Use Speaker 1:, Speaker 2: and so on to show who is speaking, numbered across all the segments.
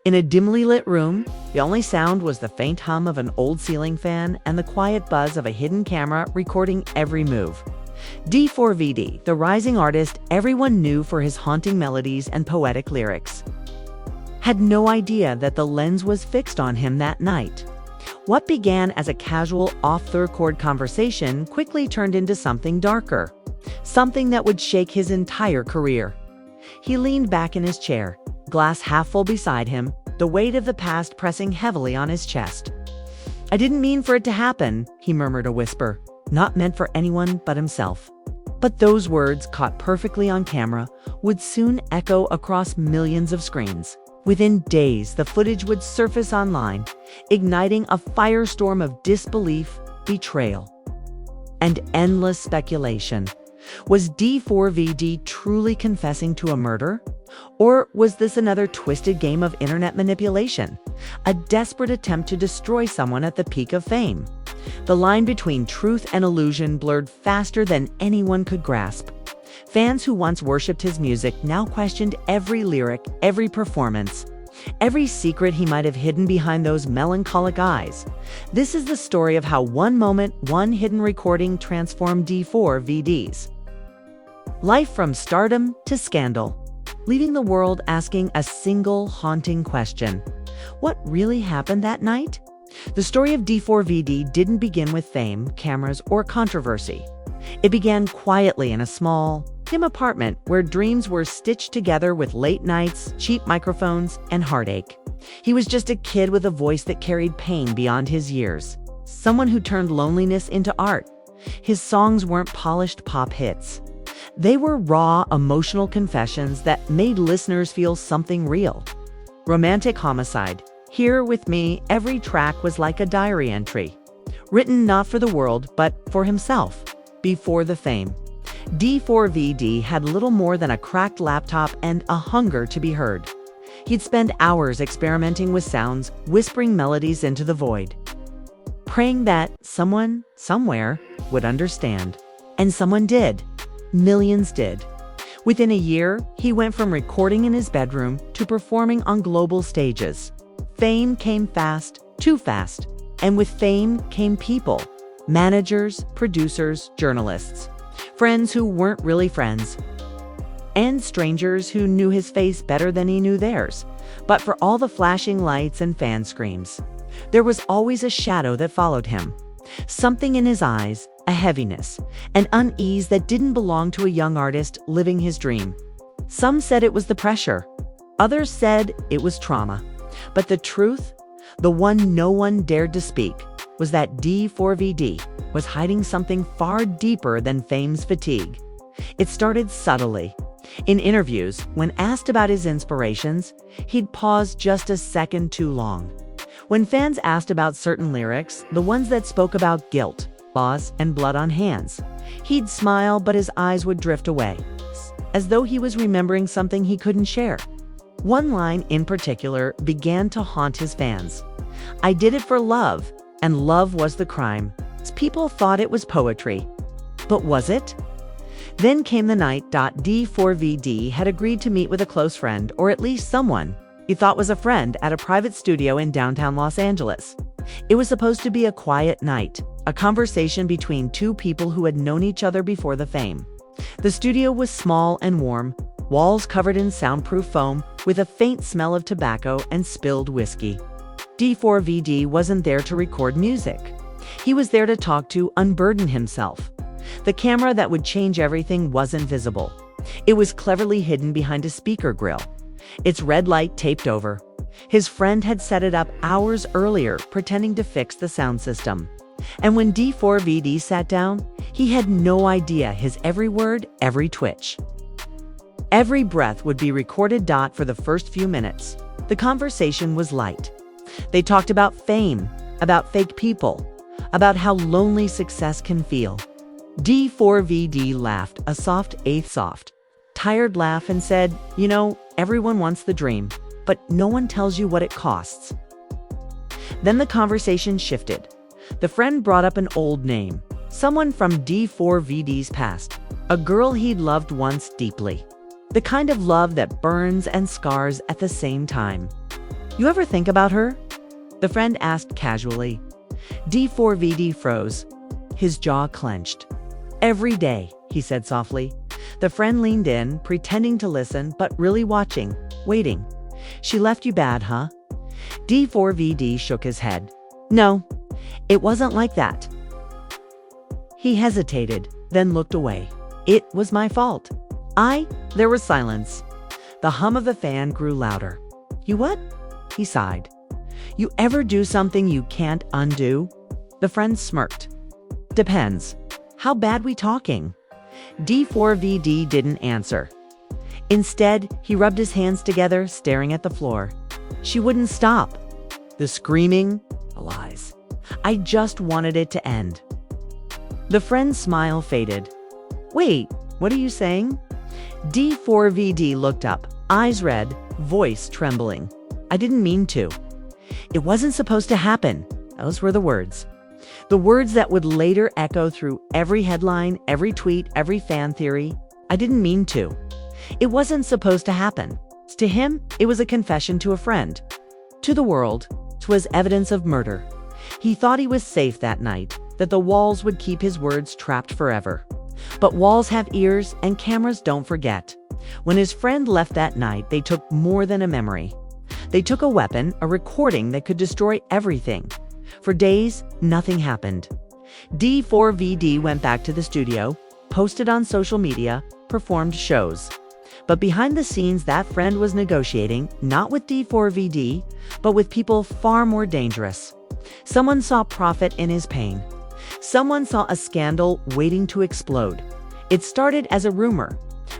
Speaker 1: In a dimly lit room, the only sound was the faint hum of an old ceiling fan and the quiet buzz of a hidden camera recording every move. D4vd, the rising artist everyone knew for his haunting melodies and poetic lyrics, had no idea that the lens was fixed on him that night. What began as a casual off-the-record conversation quickly turned into something darker, something that would shake his entire career. He leaned back in his chair, glass half full beside him, the weight of the past pressing heavily on his chest. "I didn't mean for it to happen," he murmured a whisper, not meant for anyone but himself. But those words, caught perfectly on camera, would soon echo across millions of screens. Within days, the footage would surface online, igniting a firestorm of disbelief, betrayal, and endless speculation. Was D4vd truly confessing to a murder? Or was this another twisted game of internet manipulation, a desperate attempt to destroy someone at the peak of fame? The line between truth and illusion blurred faster than anyone could grasp. Fans who once worshipped his music now questioned every lyric, every performance, every secret he might have hidden behind those melancholic eyes. This is the story of how one moment, one hidden recording transformed D4vd's life from stardom to scandal, leaving the world asking a single haunting question: what really happened that night? The story of D4vd didn't begin with fame, cameras, or controversy. It began quietly in a small, dim apartment where dreams were stitched together with late nights, cheap microphones, and heartache. He was just a kid with a voice that carried pain beyond his years, someone who turned loneliness into art. His songs weren't polished pop hits. They were raw, emotional confessions that made listeners feel something real. Romantic homicide. Here with me, every track was like a diary entry, written not for the world, but for himself, before the fame. D4vd had little more than a cracked laptop and a hunger to be heard. He'd spend hours experimenting with sounds, whispering melodies into the void, praying that someone, somewhere, would understand. And someone did. Millions did. Within a year, he went from recording in his bedroom to performing on global stages. Fame came fast, too fast. And with fame came people, managers, producers, journalists, friends who weren't really friends, and strangers who knew his face better than he knew theirs. But for all the flashing lights and fan screams, there was always a shadow that followed him. Something in his eyes, a heaviness, an unease that didn't belong to a young artist living his dream. Some said it was the pressure. Others said it was trauma. But the truth, the one no one dared to speak, was that D4vd was hiding something far deeper than fame's fatigue. It started subtly. In interviews, when asked about his inspirations, he'd pause just a second too long. When fans asked about certain lyrics, the ones that spoke about guilt, loss, and blood on hands, he'd smile, but his eyes would drift away, as though he was remembering something he couldn't share. One line in particular began to haunt his fans. "I did it for love, and love was the crime." People thought it was poetry. But was it? Then came the night D4vd had agreed to meet with a close friend, or at least someone he thought was a friend, at a private studio in downtown Los Angeles. It was supposed to be a quiet night, a conversation between two people who had known each other before the fame. The studio was small and warm, walls covered in soundproof foam, with a faint smell of tobacco and spilled whiskey. D4vd wasn't there to record music. He was there to talk to, unburden himself. The camera that would change everything wasn't visible. It was cleverly hidden behind a speaker grill, its red light taped over. His friend had set it up hours earlier, pretending to fix the sound system. And when D4vd sat down, he had no idea his every word, every twitch, every breath would be recorded. For the first few minutes, the conversation was light. They talked about fame, about fake people, about how lonely success can feel. D4vd laughed, a soft, tired laugh, and said, "You know, everyone wants the dream, but no one tells you what it costs." Then the conversation shifted. The friend brought up an old name, someone from D4vd's past, a girl he'd loved once deeply. The kind of love that burns and scars at the same time. You ever think about her? The friend asked casually. D4vd froze. His jaw clenched. Every day, he said softly. The friend leaned in, pretending to listen, but really watching, waiting. She left you bad, huh? D4vd shook his head. No, it wasn't like that. He hesitated, then looked away. It was my fault. There was silence. The hum of the fan grew louder. You what? He sighed. You ever do something you can't undo? The friend smirked. Depends. How bad we talking? D4vd didn't answer. Instead, he rubbed his hands together, staring at the floor. She wouldn't stop. The screaming, the lies. I just wanted it to end. The friend's smile faded. Wait, what are you saying? D4vd looked up, eyes red, voice trembling. I didn't mean to. It wasn't supposed to happen. Those were the words. The words that would later echo through every headline, every tweet, every fan theory. I didn't mean to. It wasn't supposed to happen. To him, it was a confession to a friend. To the world, 'twas evidence of murder. He thought he was safe that night, that the walls would keep his words trapped forever. But walls have ears and cameras don't forget. When his friend left that night, they took more than a memory. They took a weapon, a recording that could destroy everything. For days, nothing happened. D4vd went back to the studio, posted on social media, performed shows. But behind the scenes, that friend was negotiating, not with D4vd, but with people far more dangerous. Someone saw profit in his pain. Someone saw a scandal waiting to explode. It started as a rumor,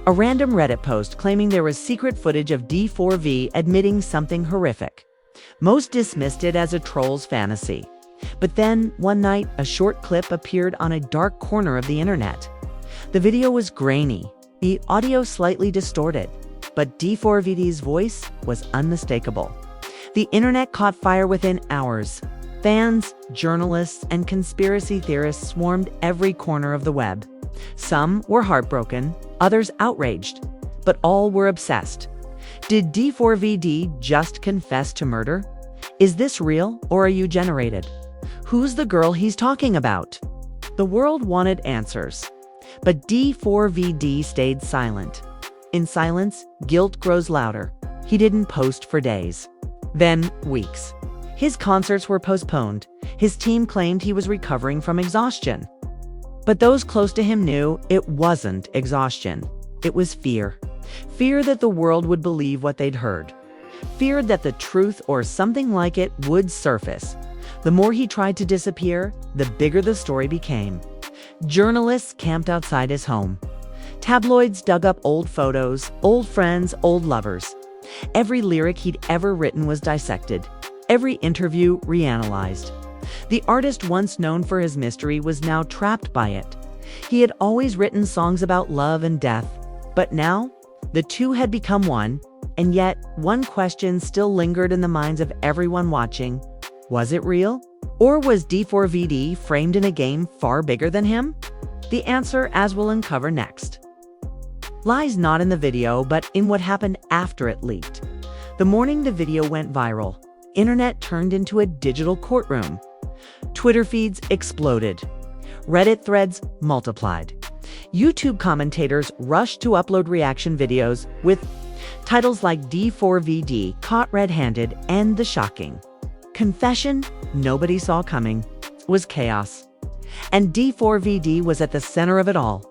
Speaker 1: a random Reddit post claiming there was secret footage of D4v admitting something horrific. Most dismissed it as a troll's fantasy. But then, one night, a short clip appeared on a dark corner of the internet. The video was grainy, the audio slightly distorted, but D4vd's voice was unmistakable. The internet caught fire within hours. Fans, journalists, and conspiracy theorists swarmed every corner of the web. Some were heartbroken, others outraged, but all were obsessed. Did D4vd just confess to murder? Is this real, or are you generated? Who's the girl he's talking about? The world wanted answers, but D4vd stayed silent. In silence, guilt grows louder. He didn't post for days, then weeks. His concerts were postponed. His team claimed he was recovering from exhaustion. But those close to him knew it wasn't exhaustion. It was fear. Fear that the world would believe what they'd heard. Fear that the truth or something like it would surface. The more he tried to disappear, the bigger the story became. Journalists camped outside his home. Tabloids dug up old photos, old friends, old lovers. Every lyric he'd ever written was dissected. Every interview reanalyzed. The artist once known for his mystery was now trapped by it. He had always written songs about love and death, but now the two had become one, and yet one question still lingered in the minds of everyone watching. Was it real? Or was D4vd framed in a game far bigger than him? The answer, as we'll uncover next, lies not in the video, but in what happened after it leaked. The morning the video went viral, internet turned into a digital courtroom. Twitter feeds exploded. Reddit threads multiplied. YouTube commentators rushed to upload reaction videos with titles like D4vd caught red-handed and the shocking confession nobody saw coming was chaos. And D4vd was at the center of it all.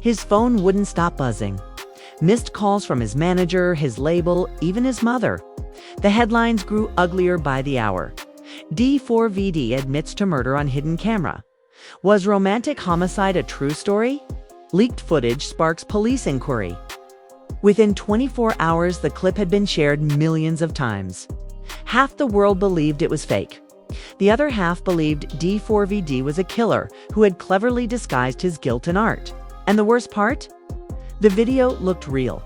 Speaker 1: His phone wouldn't stop buzzing. Missed calls from his manager, his label, even his mother. The headlines grew uglier by the hour. D4vd admits to murder on hidden camera. Was romantic homicide a true story? Leaked footage sparks police inquiry. Within 24 hours, the clip had been shared millions of times. Half the world believed it was fake. The other half believed D4vd was a killer who had cleverly disguised his guilt in art. And the worst part? The video looked real.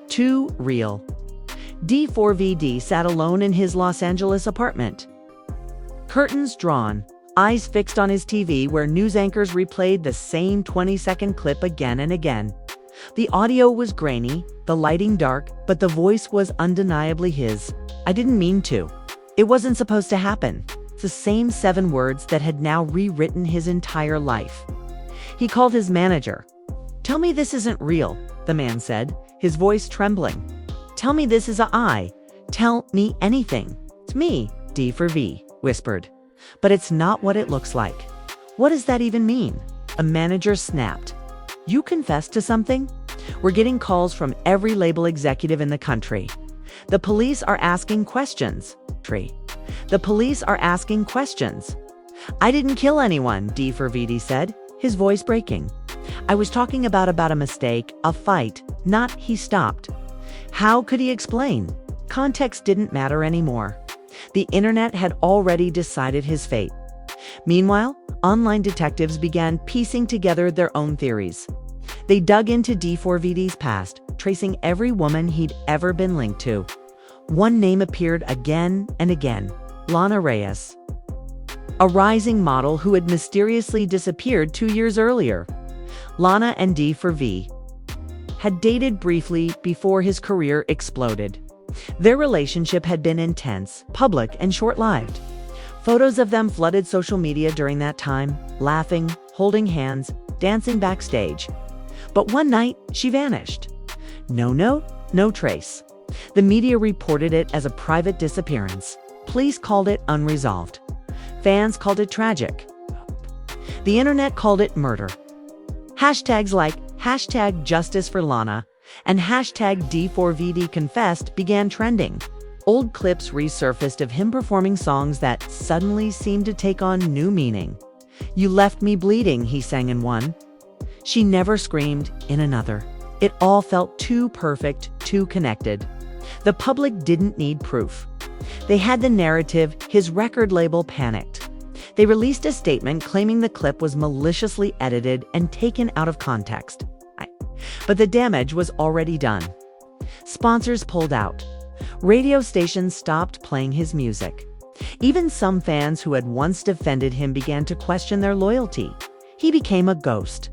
Speaker 1: Too real. D4vd sat alone in his Los Angeles apartment. Curtains drawn, eyes fixed on his TV where news anchors replayed the same 20-second clip again and again. The audio was grainy, the lighting dark, but the voice was undeniably his. "I didn't mean to. It wasn't supposed to happen." The same 7 words that had now rewritten his entire life. He called his manager. "Tell me this isn't real," the man said, his voice trembling. "Tell me this is a I. Tell me anything." "It's me," D4v whispered. "But it's not what it looks like." "What does that even mean?" A manager snapped. "You confessed to something? We're getting calls from every label executive in the country. The police are asking questions." The police are asking questions. "I didn't kill anyone," D4vd said, his voice breaking. "I was talking about a mistake, a fight, not." He stopped. How could he explain? Context didn't matter anymore. The internet had already decided his fate. Meanwhile, online detectives began piecing together their own theories. They dug into D4vd's past, tracing every woman he'd ever been linked to. One name appeared again and again: Lana Reyes, a rising model who had mysteriously disappeared 2 years earlier. Lana and D4v had dated briefly before his career exploded. Their relationship had been intense, public, and short-lived. Photos of them flooded social media during that time, laughing, holding hands, dancing backstage. But one night, she vanished. No note, no trace. The media reported it as a private disappearance. Police called it unresolved. Fans called it tragic. The internet called it murder. Hashtags like #Justice for Lana and #D4vd Confessed began trending. Old clips resurfaced of him performing songs that suddenly seemed to take on new meaning. "You left me bleeding," he sang in one. "She never screamed," in another. It all felt too perfect, too connected. The public didn't need proof. They had the narrative. His record label panicked. They released a statement claiming the clip was maliciously edited and taken out of context. But the damage was already done. Sponsors pulled out. Radio stations stopped playing his music. Even some fans who had once defended him began to question their loyalty. He became a ghost.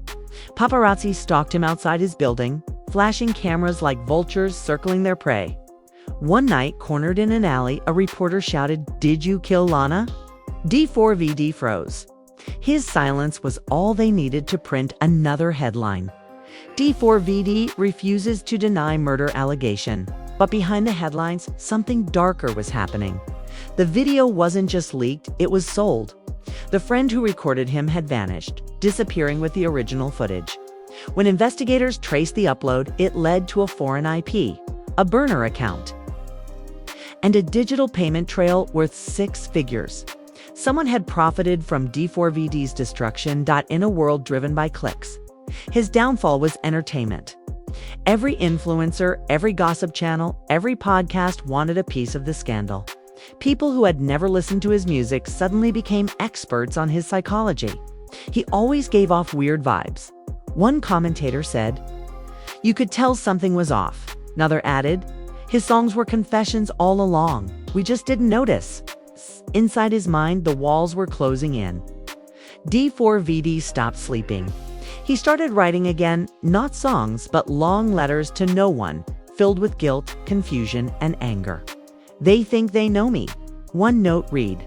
Speaker 1: Paparazzi stalked him outside his building, flashing cameras like vultures circling their prey. One night, cornered in an alley, a reporter shouted, "Did you kill Lana?" D4vd froze. His silence was all they needed to print another headline. D4vd refuses to deny murder allegation. But behind the headlines, something darker was happening. The video wasn't just leaked, it was sold. The friend who recorded him had vanished, disappearing with the original footage. When investigators traced the upload, it led to a foreign IP, a burner account, and a digital payment trail worth 6 figures. Someone had profited from D4vd's destruction. In a world driven by clicks, his downfall was entertainment. Every influencer, every gossip channel, every podcast wanted a piece of the scandal. People who had never listened to his music suddenly became experts on his psychology. He always gave off weird vibes. One commentator said, "You could tell something was off." Another added, "His songs were confessions all along. We just didn't notice." Inside his mind, the walls were closing in. D4vd stopped sleeping. He started writing again, not songs, but long letters to no one, filled with guilt, confusion, and anger. "They think they know me," one note read,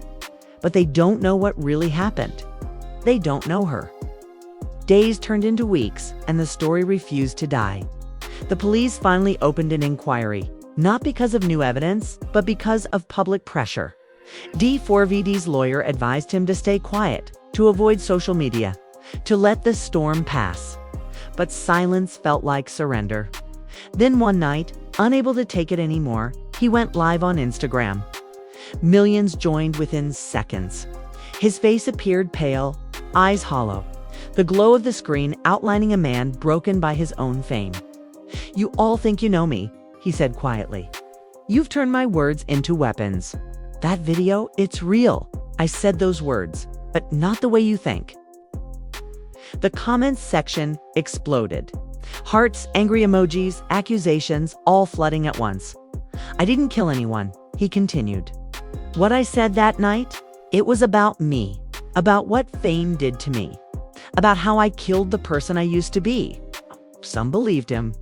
Speaker 1: "but they don't know what really happened. They don't know her." Days turned into weeks, and the story refused to die. The police finally opened an inquiry, not because of new evidence, but because of public pressure. D4vd's lawyer advised him to stay quiet, to avoid social media, to let the storm pass. But silence felt like surrender. Then one night, unable to take it anymore, he went live on Instagram. Millions joined within seconds. His face appeared pale, eyes hollow, the glow of the screen outlining a man broken by his own fame. "You all think you know me," he said quietly. "You've turned my words into weapons. That video, it's real. I said those words, but not the way you think." The comments section exploded. Hearts, angry emojis, accusations, all flooding at once. "I didn't kill anyone," he continued. "What I said that night, it was about me, about what fame did to me, about how I killed the person I used to be." Some believed him.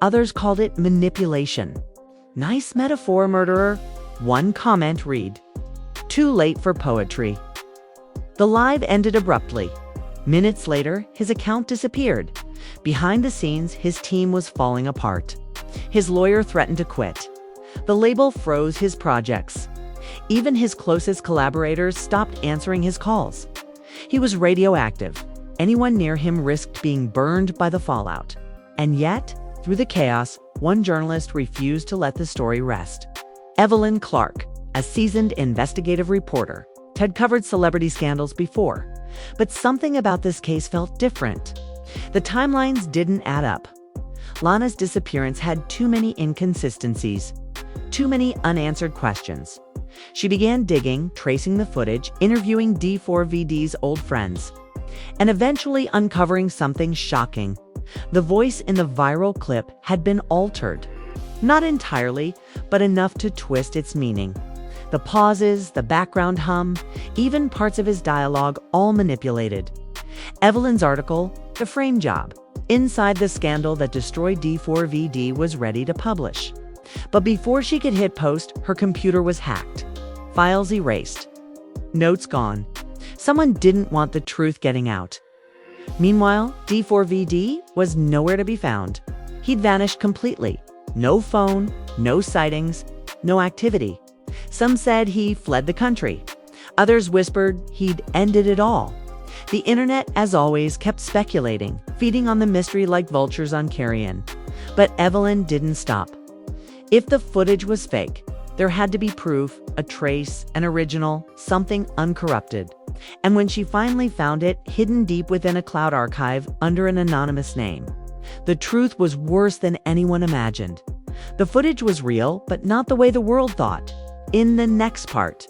Speaker 1: Others called it manipulation. Nice metaphor, murderer. One comment read, "Too late for poetry." The live ended abruptly. Minutes later, his account disappeared. Behind the scenes, his team was falling apart. His lawyer threatened to quit. The label froze his projects. Even his closest collaborators stopped answering his calls. He was radioactive. Anyone near him risked being burned by the fallout. And yet, through the chaos, one journalist refused to let the story rest. Evelyn Clark, a seasoned investigative reporter, had covered celebrity scandals before, but something about this case felt different. The timelines didn't add up. Lana's disappearance had too many inconsistencies, too many unanswered questions. She began digging, tracing the footage, interviewing D4vd's old friends, and eventually uncovering something shocking. The voice in the viral clip had been altered. Not entirely, but enough to twist its meaning. The pauses, the background hum, even parts of his dialogue, all manipulated. Evelyn's article, The Frame Job, Inside the Scandal That Destroyed D4vd, was ready to publish. But before she could hit post, her computer was hacked. Files erased. Notes gone. Someone didn't want the truth getting out. Meanwhile, D4vd was nowhere to be found. He'd vanished completely. No phone, no sightings, no activity. Some said he fled the country. Others whispered he'd ended it all. The internet, as always, kept speculating, feeding on the mystery like vultures on carrion. But Evelyn didn't stop. If the footage was fake, there had to be proof, a trace, an original, something uncorrupted. And when she finally found it, hidden deep within a cloud archive under an anonymous name, the truth was worse than anyone imagined. The footage was real, but not the way the world thought. In the next part,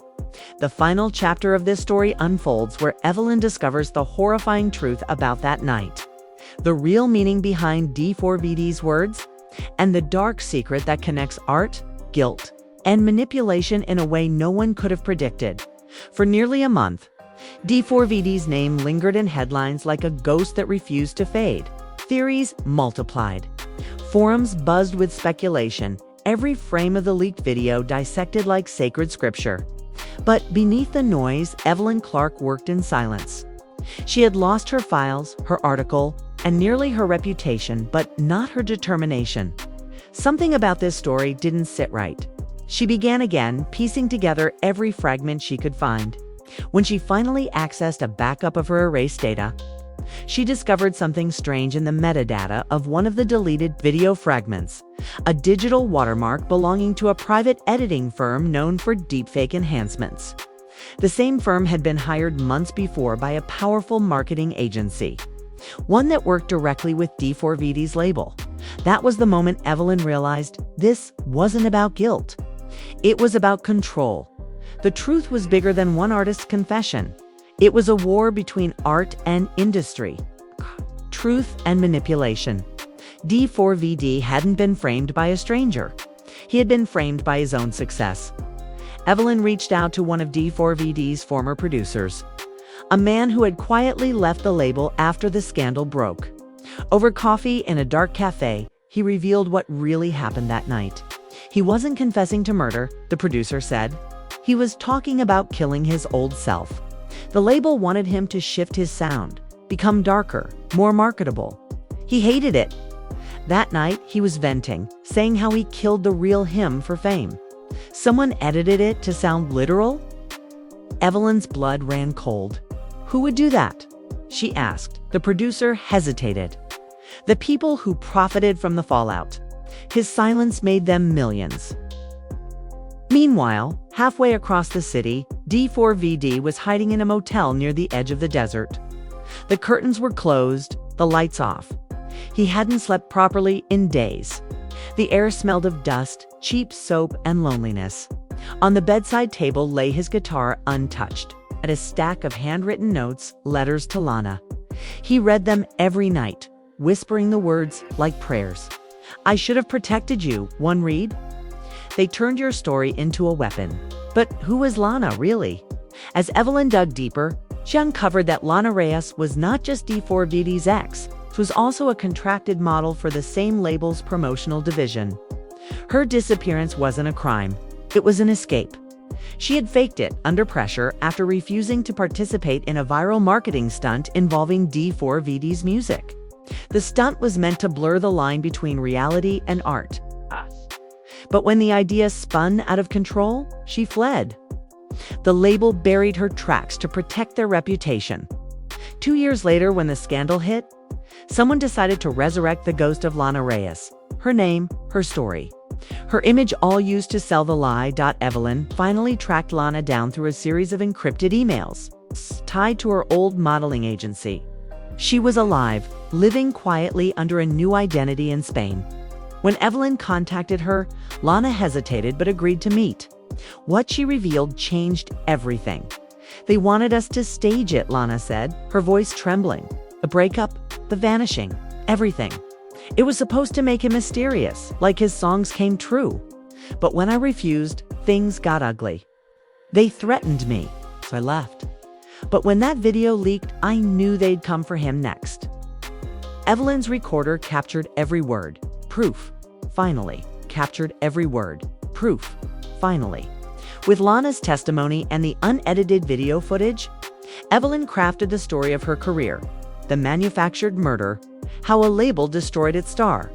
Speaker 1: the final chapter of this story unfolds where Evelyn discovers the horrifying truth about that night, the real meaning behind D4vd's words, and the dark secret that connects art, guilt, and manipulation in a way no one could have predicted. For nearly a month, D4vd's name lingered in headlines like a ghost that refused to fade. Theories multiplied. Forums buzzed with speculation, every frame of the leaked video dissected like sacred scripture. But beneath the noise, Evelyn Clark worked in silence. She had lost her files, her article, and nearly her reputation, but not her determination. Something about this story didn't sit right. She began again, piecing together every fragment she could find. When she finally accessed a backup of her erased data, she discovered something strange in the metadata of one of the deleted video fragments, a digital watermark belonging to a private editing firm known for deepfake enhancements. The same firm had been hired months before by a powerful marketing agency, one that worked directly with D4vd's label. That was the moment Evelyn realized this wasn't about guilt. It was about control. The truth was bigger than one artist's confession. It was a war between art and industry, truth and manipulation. D4vd hadn't been framed by a stranger. He had been framed by his own success. Evelyn reached out to one of D4vd's former producers, a man who had quietly left the label after the scandal broke. Over coffee in a dark cafe, he revealed what really happened that night. He wasn't confessing to murder, the producer said. He was talking about killing his old self. The label wanted him to shift his sound, become darker, more marketable. He hated it. That night, he was venting, saying how he killed the real him for fame. Someone edited it to sound literal? Evelyn's blood ran cold. Who would do that? She asked. The producer hesitated. The people who profited from the fallout. His silence made them millions. Meanwhile, halfway across the city, D4vd was hiding in a motel near the edge of the desert. The curtains were closed, the lights off. He hadn't slept properly in days. The air smelled of dust, cheap soap, and loneliness. On the bedside table lay his guitar untouched, and a stack of handwritten notes, letters to Lana. He read them every night, whispering the words like prayers. "I should have protected you," one read. "They turned your story into a weapon." But who was Lana, really? As Evelyn dug deeper, she uncovered that Lana Reyes was not just D4vd's ex. was also a contracted model for the same label's promotional division. Her disappearance wasn't a crime. It was an escape. She had faked it under pressure after refusing to participate in a viral marketing stunt involving D4vd's music. The stunt was meant to blur the line between reality and art. But when the idea spun out of control, she fled. The label buried her tracks to protect their reputation. 2 years later, when the scandal hit, someone decided to resurrect the ghost of Lana Reyes. Her name, her story. Her image, all used to sell the lie. Evelyn finally tracked Lana down through a series of encrypted emails tied to her old modeling agency. She was alive, living quietly under a new identity in Spain. When Evelyn contacted her, Lana hesitated but agreed to meet. What she revealed changed everything. "They wanted us to stage it," Lana said, her voice trembling. "The breakup, the vanishing, everything. It was supposed to make him mysterious, like his songs came true. But when I refused, things got ugly. They threatened me, so I left. But when that video leaked, I knew they'd come for him next." Evelyn's recorder captured every word. Proof. Finally. Captured every word. Proof. Finally. With Lana's testimony and the unedited video footage, Evelyn crafted the story of her career, the manufactured murder, how a label destroyed its star.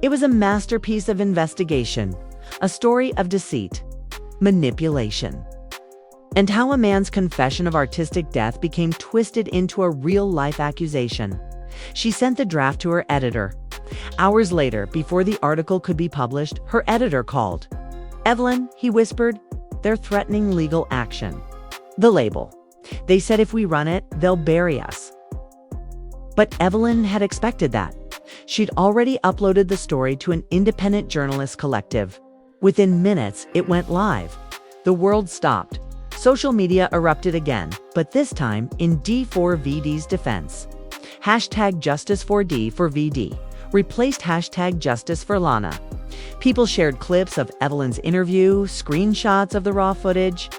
Speaker 1: It was a masterpiece of investigation, a story of deceit, manipulation, and how a man's confession of artistic death became twisted into a real-life accusation. She sent the draft to her editor. Hours later, before the article could be published, her editor called. "Evelyn," he whispered, "they're threatening legal action." The label. "They said if we run it, they'll bury us." But Evelyn had expected that. She'd already uploaded the story to an independent journalist collective. Within minutes, it went live. The world stopped. Social media erupted again, but this time in D4vd's defense. Hashtag Justice for D4vd replaced hashtag Justice for Lana. People shared clips of Evelyn's interview, screenshots of the raw footage,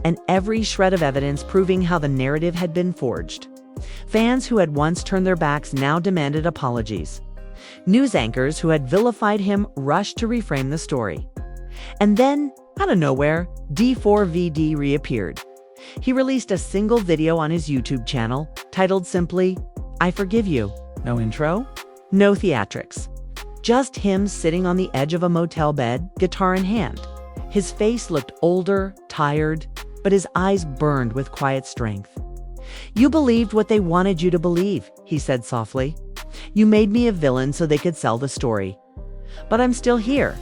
Speaker 1: and every shred of evidence proving how the narrative had been forged. Fans who had once turned their backs now demanded apologies. News anchors who had vilified him rushed to reframe the story. And then, out of nowhere, D4vd reappeared. He released a single video on his YouTube channel, titled simply, "I Forgive You." No intro, no theatrics. Just him sitting on the edge of a motel bed, guitar in hand. His face looked older, tired, but his eyes burned with quiet strength. "You believed what they wanted you to believe," he said softly. "You made me a villain so they could sell the story. But I'm still here.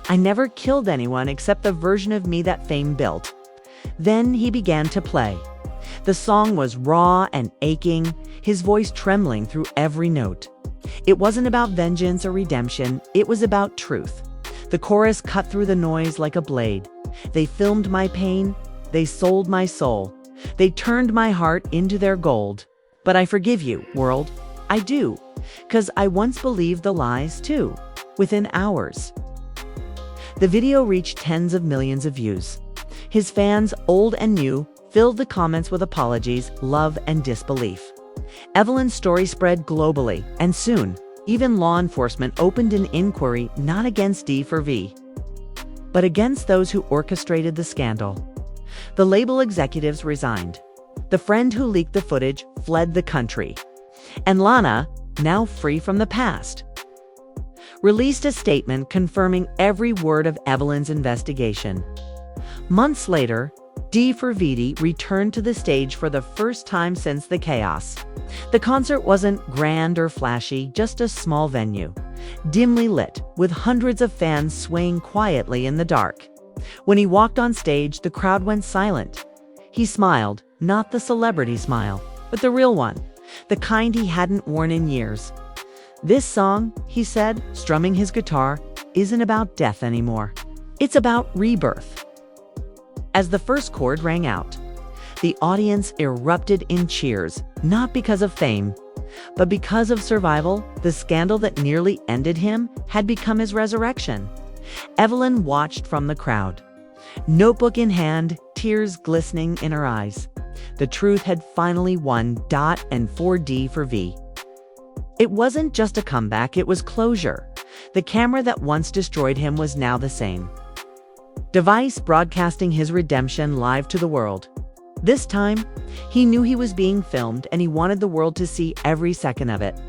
Speaker 1: I never killed anyone except the version of me that fame built." Then he began to play. The song was raw and aching, his voice trembling through every note. It wasn't about vengeance or redemption, it was about truth. The chorus cut through the noise like a blade. "They filmed my pain, they sold my soul. They turned my heart into their gold. But I forgive you, world. I do. 'Cause I once believed the lies too." Within hours, the video reached tens of millions of views. His fans, old and new, filled the comments with apologies, love, and disbelief. Evelyn's story spread globally, and soon, even law enforcement opened an inquiry not against D4v, but against those who orchestrated the scandal. The label executives resigned. The friend who leaked the footage fled the country. And Lana, now free from the past, released a statement confirming every word of Evelyn's investigation. Months later, D4vd returned to the stage for the first time since the chaos. The concert wasn't grand or flashy, just a small venue, dimly lit, with hundreds of fans swaying quietly in the dark. When he walked on stage, the crowd went silent. He smiled, not the celebrity smile, but the real one, the kind he hadn't worn in years. "This song," he said, strumming his guitar, "isn't about death anymore. It's about rebirth." As the first chord rang out, the audience erupted in cheers, not because of fame, but because of survival. The scandal that nearly ended him had become his resurrection. Evelyn watched from the crowd, notebook in hand, tears glistening in her eyes. The truth had finally won. And for D4v, It wasn't just a comeback, it was closure. The camera that once destroyed him was now the same device broadcasting his redemption live to the world. This time, he knew he was being filmed and he wanted the world to see every second of it.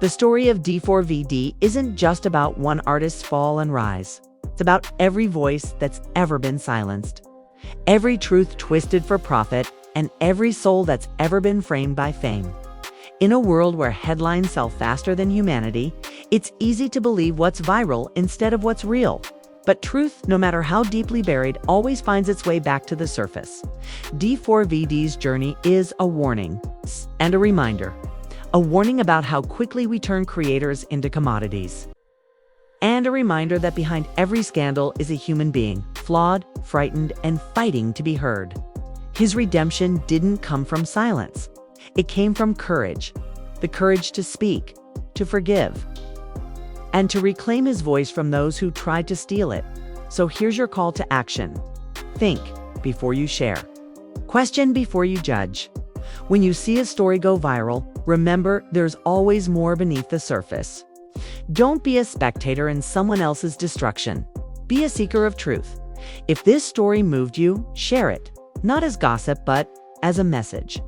Speaker 1: The story of D4vd isn't just about one artist's fall and rise. It's about every voice that's ever been silenced, every truth twisted for profit, and every soul that's ever been framed by fame. In a world where headlines sell faster than humanity, it's easy to believe what's viral instead of what's real. But truth, no matter how deeply buried, always finds its way back to the surface. D4vd's journey is a warning and a reminder. A warning about how quickly we turn creators into commodities. And a reminder that behind every scandal is a human being, flawed, frightened, and fighting to be heard. His redemption didn't come from silence. It came from courage. The courage to speak, to forgive, and to reclaim his voice from those who tried to steal it. So here's your call to action. Think before you share. Question before you judge. When you see a story go viral, remember there's always more beneath the surface. Don't be a spectator in someone else's destruction. Be a seeker of truth. If this story moved you, share it, not as gossip, but as a message.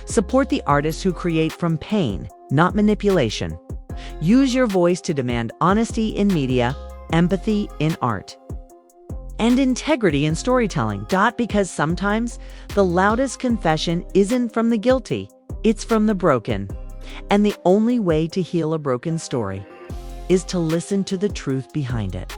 Speaker 1: Support the artists who create from pain, not manipulation. Use your voice to demand honesty in media, empathy in art, and integrity in storytelling. Because sometimes the loudest confession isn't from the guilty, it's from the broken. And the only way to heal a broken story is to listen to the truth behind it.